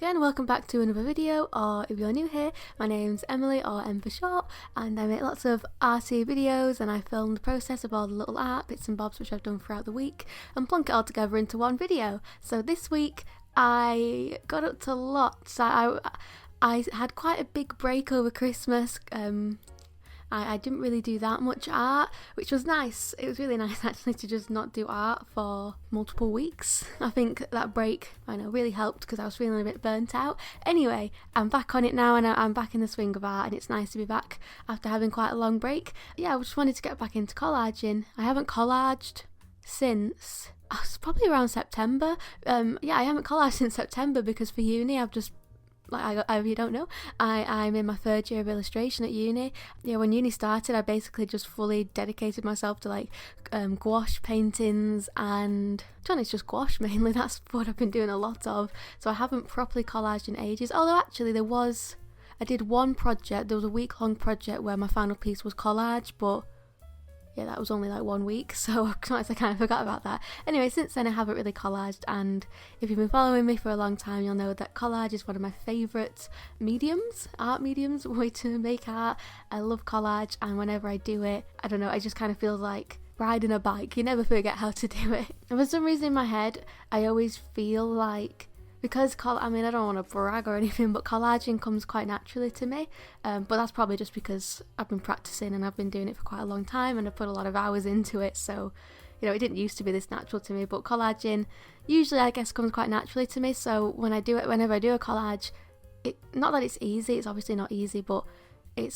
again, welcome back to another video, or if you're new here, my name's Emily, or Em for short, and I make lots of arty videos and I film the process of all the little art bits and bobs which I've done throughout the week and plonk it all together into one video. So this week I got up to lots. I had quite a big break over Christmas. I didn't really do that much art, which was nice. It was really nice actually to just not do art for multiple weeks. I think that break, really helped because I was feeling a bit burnt out. Anyway, I'm back on it now and I'm back in the swing of art, and it's nice to be back after having quite a long break. Yeah, I just wanted to get back into collaging. I haven't collaged since, it's probably around September. I haven't collaged since September because for uni I've just, if you don't know, I'm in my third year of illustration at uni. Yeah, when uni started, I basically just fully dedicated myself to gouache paintings, and to be honest, just gouache mainly. That's what I've been doing a lot of. So I haven't properly collaged in ages. Although actually I did one project. There was a week-long project where my final piece was collage, but yeah, that was only 1 week, so I kind of forgot about that. Anyway, since then I haven't really collaged, and if you've been following me for a long time, you'll know that collage is one of my favourite art mediums, way to make art. I love collage, and whenever I do it, I don't know, it just kind of feels like riding a bike. You never forget how to do it. And for some reason in my head, I always feel like, because I don't want to brag or anything, but collaging comes quite naturally to me, but that's probably just because I've been practicing and I've been doing it for quite a long time and I've put a lot of hours into it, so it didn't used to be this natural to me, but collaging usually I guess comes quite naturally to me. So whenever I do a collage, not that it's easy, it's obviously not easy, but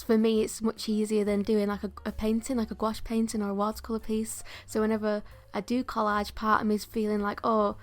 for me it's much easier than doing a painting, like a gouache painting or a watercolour piece. So whenever I do collage, part of me is feeling like, oh,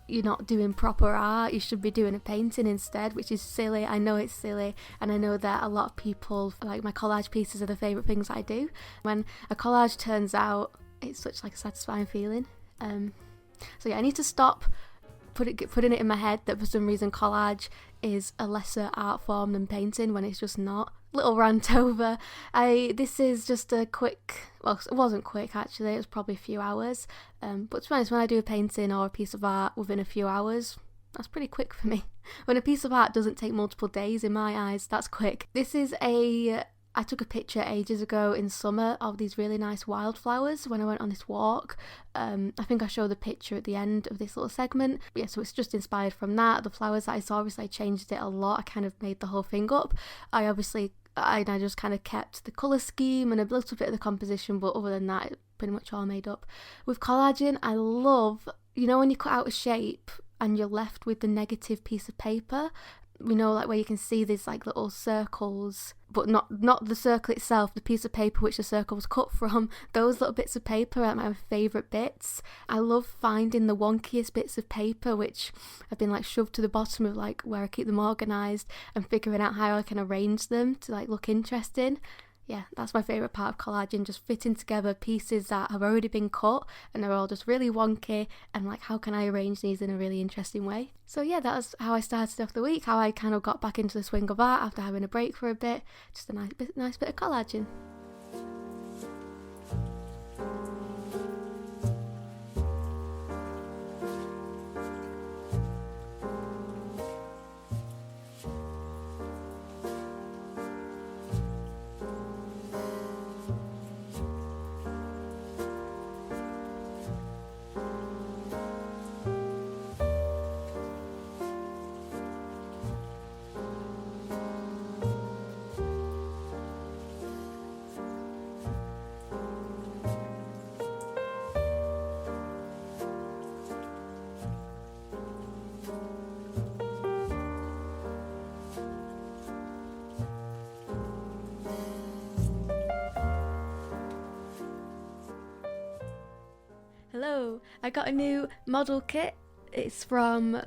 you're not doing proper art, you should be doing a painting instead, which is silly. I know it's silly, and I know that a lot of people, like, my collage pieces are the favourite things I do. When a collage turns out, it's such a satisfying feeling. So yeah, I need to stop putting it in my head that for some reason collage is a lesser art form than painting, when it's just not. Little rant over. This is just a quick, well, it wasn't quick actually, it was probably a few hours, but to be honest, when I do a painting or a piece of art within a few hours, that's pretty quick for me. When a piece of art doesn't take multiple days, in my eyes, that's quick. I took a picture ages ago in summer of these really nice wildflowers when I went on this walk. I think I showed the picture at the end of this little segment. Yeah, so it's just inspired from that. The flowers that I saw, obviously I changed it a lot. I kind of made the whole thing up. I just kind of kept the colour scheme and a little bit of the composition, but other than that, it's pretty much all made up. With collaging, I love, when you cut out a shape and you're left with the negative piece of paper, where you can see these little circles, but not the circle itself, the piece of paper which the circle was cut from. Those little bits of paper are my favourite bits. I love finding the wonkiest bits of paper which have been shoved to the bottom of where I keep them organised, and figuring out how I can arrange them to look interesting. Yeah, that's my favourite part of collaging, just fitting together pieces that have already been cut and they're all just really wonky, and how can I arrange these in a really interesting way. So yeah, that was how I started off the week, how I kind of got back into the swing of art after having a break for a bit. Just a nice bit of collaging. Hello, I got a new model kit. It's from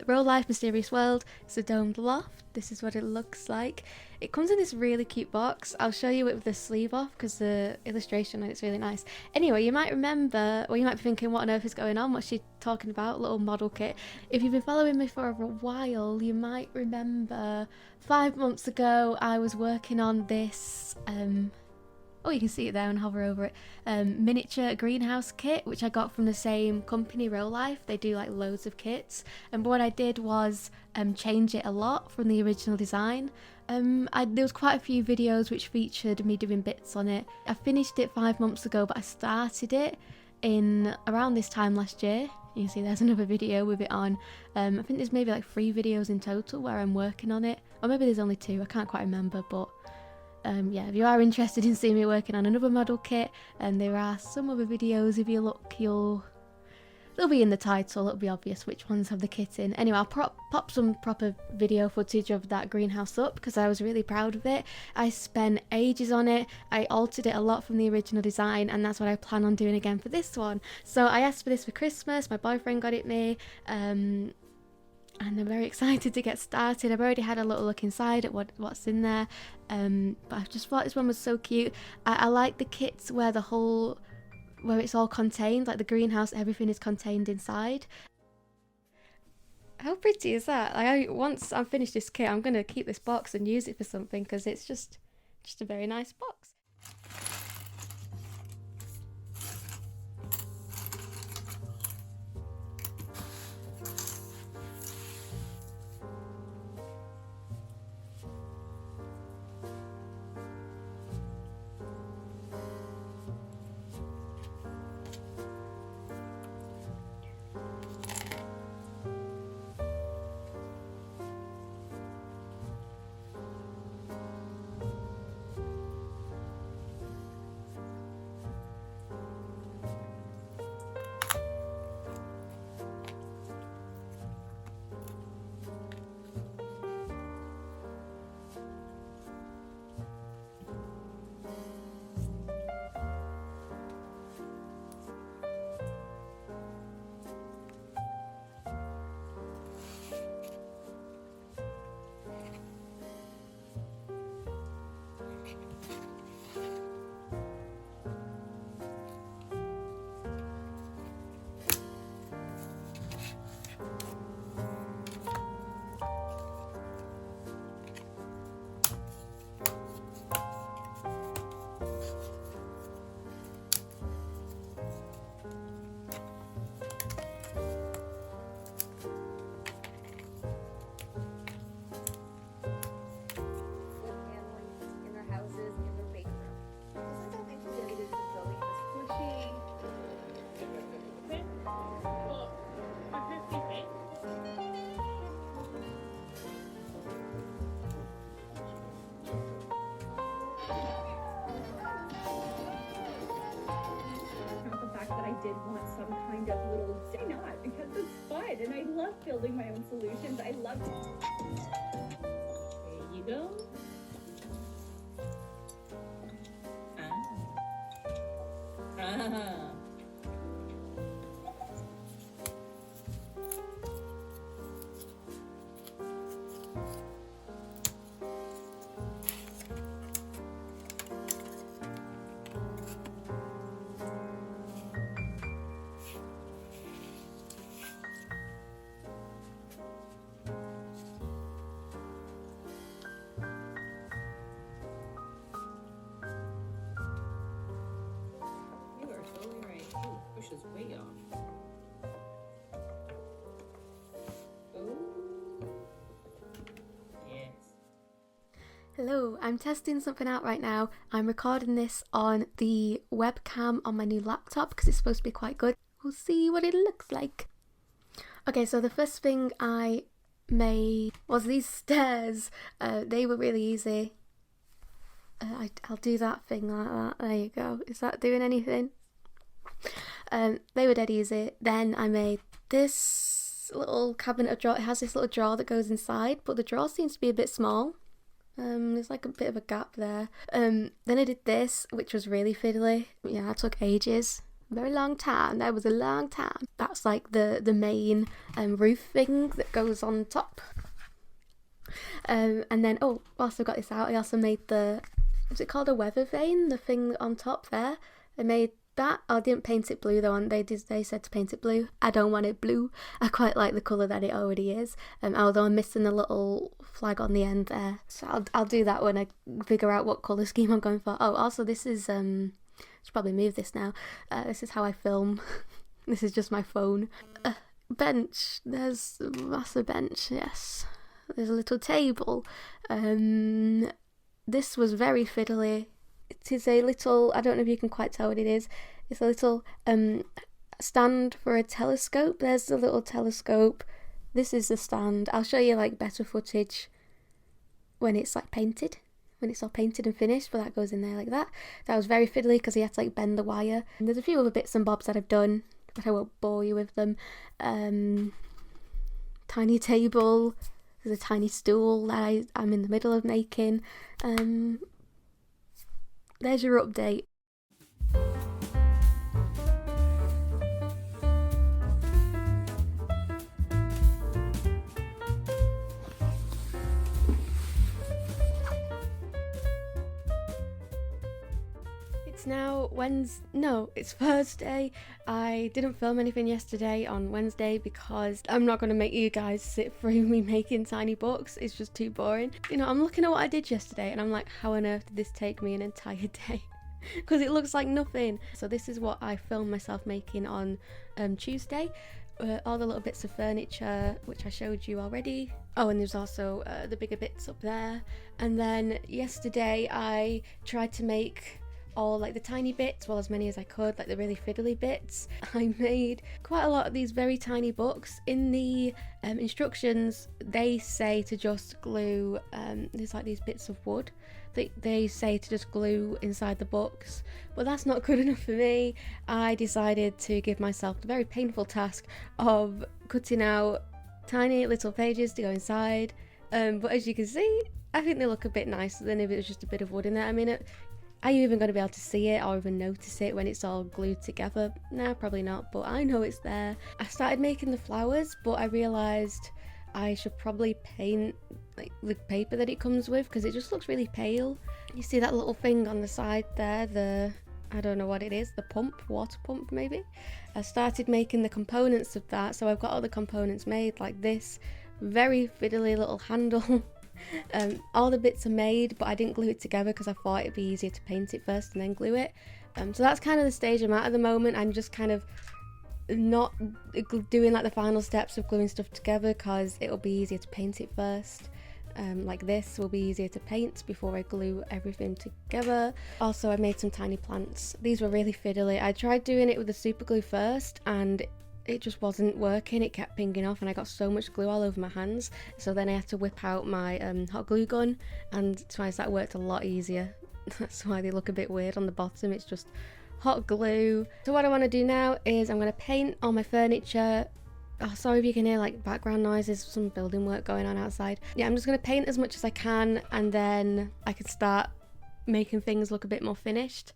Real Life Mysterious World. It's a domed loft. This is what it looks like. It comes in this really cute box. I'll show you it with the sleeve off because the illustration on it's really nice. Anyway, you might remember, or you might be thinking, what on earth is going on? What's she talking about? Little model kit. If you've been following me for a while, you might remember 5 months ago I was working on this oh, you can see it there and hover over it, miniature greenhouse kit, which I got from the same company, Real Life. They do like loads of kits, but what I did was change it a lot from the original design. There was quite a few videos which featured me doing bits on it. I finished it 5 months ago, but I started it in around this time last year. You can see there's another video with it on. I think there's maybe like 3 videos in total where I'm working on it, or maybe there's only 2, I can't quite remember, but yeah, if you are interested in seeing me working on another model kit, and there are some other videos, if you look, they'll be in the title, it'll be obvious which ones have the kit in. Anyway, I'll pop some proper video footage of that greenhouse up because I was really proud of it. I spent ages on it, I altered it a lot from the original design, and that's what I plan on doing again for this one. So I asked for this for Christmas, my boyfriend got it me, and I'm very excited to get started. I've already had a little look inside at what's in there, but I just thought this one was so cute. I like the kits where it's all contained, like the greenhouse, everything is contained inside. How pretty is that? Once I've finished this kit, I'm going to keep this box and use it for something because it's just a very nice box. did want some kind of little, why not? Because it's fun and I love building my own solutions. I love it. There you go. Ah. Is way off. Oh, yes. Hello, I'm testing something out right now. I'm recording this on the webcam on my new laptop because it's supposed to be quite good. We'll see what it looks like. Okay, so the first thing I made was these stairs. They were really easy. I'll do that thing like that. There you go. Is that doing anything? They were dead easy. Then I made this little cabinet of drawer. It has this little drawer that goes inside, but the drawer seems to be a bit small. There's like a bit of a gap there. Then I did this, which was really fiddly. Yeah, that took ages. Very long time. That was a long time. That's like the main roof thing that goes on top. And then, whilst I got this out, I also made what's it called, a weather vane? The thing on top there. I made that. I didn't paint it blue though, and they said to paint it blue. I don't want it blue. I quite like the colour that it already is. Although I'm missing the little flag on the end there. So I'll do that when I figure out what colour scheme I'm going for. Oh, also this is I should probably move this now. This is how I film. This is just my phone. Bench. There's a massive bench, yes. There's a little table. This was very fiddly. It is a little, I don't know if you can quite tell what it is. It's a little stand for a telescope. There's the little telescope. This is the stand. I'll show you like better footage when it's like painted. When it's all painted and finished, but that goes in there like that. That was very fiddly because he had to like bend the wire. And there's a few other bits and bobs that I've done, but I won't bore you with them. Tiny table. There's a tiny stool that I'm in the middle of making. There's your update. It's now it's Thursday. I didn't film anything yesterday on Wednesday because I'm not going to make you guys sit through me making tiny books. It's just too boring. You know, I'm looking at what I did yesterday and I'm like, how on earth did this take me an entire day? Because it looks like nothing. So this is what I filmed myself making on Tuesday. All the little bits of furniture which I showed you already. Oh, and there's also the bigger bits up there. And then yesterday I tried to make all like the tiny bits, well, as many as I could, like the really fiddly bits. I made quite a lot of these very tiny books. In the instructions they say to just glue there's like these bits of wood they say to just glue inside the books, but that's not good enough for me. I decided to give myself the very painful task of cutting out tiny little pages to go inside, but as you can see, I think they look a bit nicer than if it was just a bit of wood in there. I mean, are you even going to be able to see it or even notice it when it's all glued together? Nah, probably not, but I know it's there. I started making the flowers, but I realised I should probably paint like the paper that it comes with because it just looks really pale. You see that little thing on the side there, I don't know what it is, the pump, water pump maybe? I started making the components of that, so I've got all the components made like this very fiddly little handle. All the bits are made, but I didn't glue it together because I thought it'd be easier to paint it first and then glue it. So that's kind of the stage I'm at the moment. I'm just kind of not doing like the final steps of gluing stuff together because it'll be easier to paint it first. Like this will be easier to paint before I glue everything together. Also, I made some tiny plants. These were really fiddly. I tried doing it with the super glue first and it just wasn't working. It kept pinging off and I got so much glue all over my hands, so then I had to whip out my hot glue gun, and to be honest, that worked a lot easier. That's why they look a bit weird on the bottom. It's just hot glue. So what I want to do now is I'm going to paint all my furniture. Oh, sorry if you can hear like background noises, some building work going on outside. Yeah, I'm just going to paint as much as I can and then I can start making things look a bit more finished.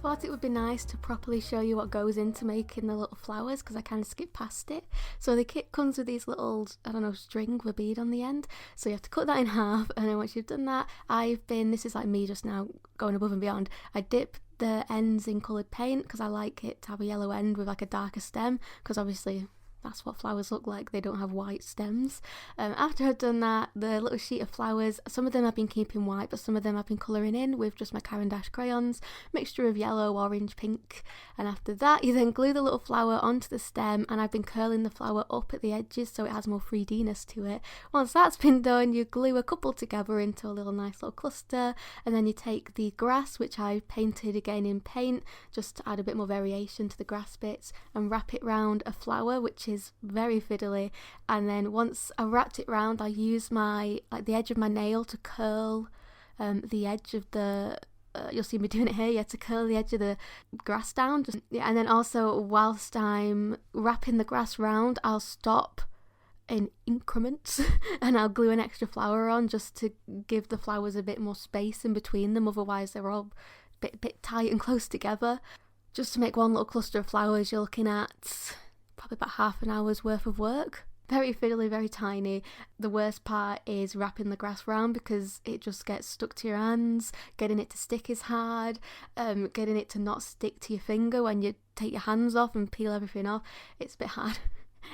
thought it would be nice to properly show you what goes into making the little flowers, because I kind of skipped past it. So the kit comes with these little, I don't know, string with a bead on the end. So you have to cut that in half, and then once you've done that, this is like me just now going above and beyond, I dip the ends in coloured paint because I like it to have a yellow end with like a darker stem, because obviously that's what flowers look like, they don't have white stems. After I've done that, the little sheet of flowers, some of them I've been keeping white, but some of them I've been colouring in with just my Caran d'Ache crayons, mixture of yellow, orange, pink. And after that, you then glue the little flower onto the stem, and I've been curling the flower up at the edges so it has more 3Dness to it. Once that's been done, you glue a couple together into a nice little cluster, and then you take the grass, which I painted again in paint just to add a bit more variation to the grass bits, and wrap it round a flower, which is very fiddly. And then once I wrapped it round, I use the edge of my nail to curl the edge of the you'll see me doing it here, to curl the edge of the grass down, and then also whilst I'm wrapping the grass round, I'll stop in increments and I'll glue an extra flower on just to give the flowers a bit more space in between them, otherwise they're all a bit tight and close together. Just to make one little cluster of flowers, you're looking at probably about half an hour's worth of work. Very fiddly, very tiny. The worst part is wrapping the grass round because it just gets stuck to your hands. Getting it to stick is hard. Getting it to not stick to your finger when you take your hands off and peel everything off, it's a bit hard.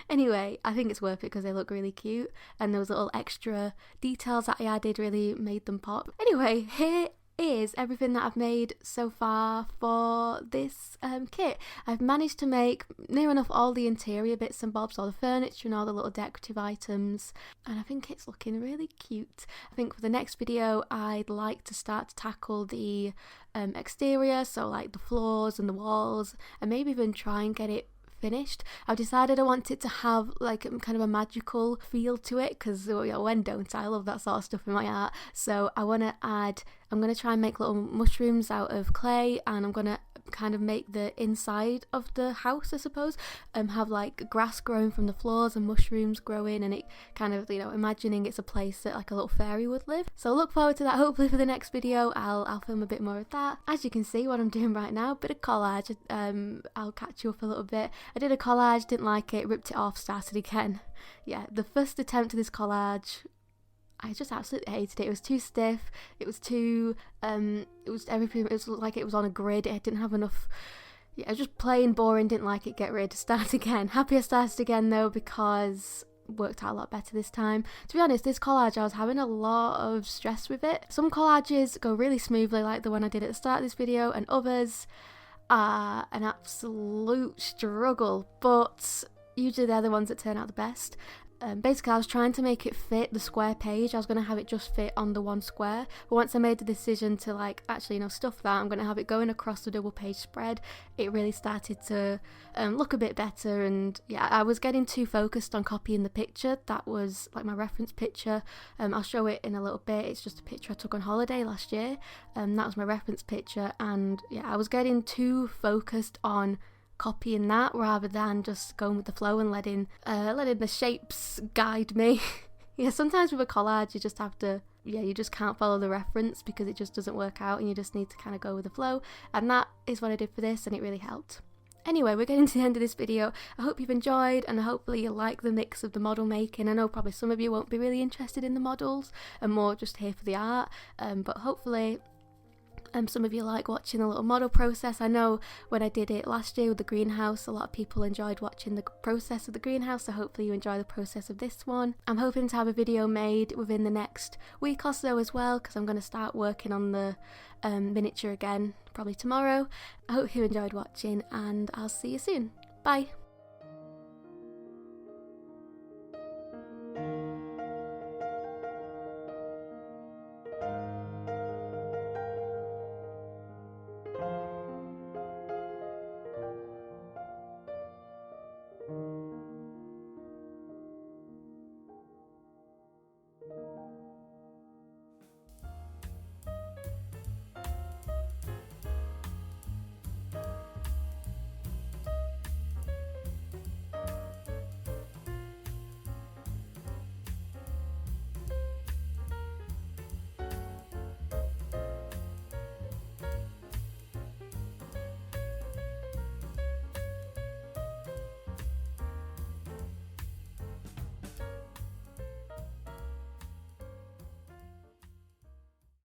Anyway, I think it's worth it because they look really cute, and those little extra details that I added really made them pop. Anyway, here is everything that I've made so far for this kit. I've managed to make near enough all the interior bits and bobs, all the furniture and all the little decorative items, and I think it's looking really cute. I think for the next video I'd like to start to tackle the exterior, so like the floors and the walls, and maybe even try and get it finished. I've decided I want it to have like kind of a magical feel to it, because when don't I love that sort of stuff in my art. So I'm going to try and make little mushrooms out of clay, and I'm going to kind of make the inside of the house, I suppose, have like grass growing from the floors and mushrooms growing, and it kind of, imagining it's a place that like a little fairy would live. So look forward to that. Hopefully for the next video I'll film a bit more of that. As you can see, what I'm doing right now, bit of collage. I'll catch you up a little bit. I did a collage, didn't like it, ripped it off, started again. Yeah, the first attempt at this collage, I just absolutely hated it. It was too stiff. It was too, it was everything. It was like it was on a grid. It didn't have enough. Yeah, it was just plain boring. Didn't like it. Get rid. Start again. Happy I started again though, because it worked out a lot better this time. To be honest, this collage, I was having a lot of stress with it. Some collages go really smoothly, like the one I did at the start of this video, and others are an absolute struggle. But usually they're the ones that turn out the best. Basically, I was trying to make it fit the square page. I was going to have it just fit on the one square, but once I made the decision to actually stuff that, I'm going to have it going across the double page spread, it really started to look a bit better. And yeah, I was getting too focused on copying the picture. That was like my reference picture. I'll show it in a little bit. It's just a picture I took on holiday last year. That was my reference picture, and yeah, I was getting too focused on copying that rather than just going with the flow and letting the shapes guide me. Yeah, sometimes with a collage you just have to, you just can't follow the reference because it just doesn't work out, and you just need to kind of go with the flow, and that is what I did for this, and it really helped. Anyway, we're getting to the end of this video. I hope you've enjoyed, and hopefully you like the mix of the model making. I know probably some of you won't be really interested in the models and more just here for the art, but hopefully some of you like watching the little model process. I know when I did it last year with the greenhouse, a lot of people enjoyed watching the process of the greenhouse, so hopefully you enjoy the process of this one. I'm hoping to have a video made within the next week or so as well, because I'm going to start working on the miniature again probably tomorrow. I hope you enjoyed watching, and I'll see you soon. Bye!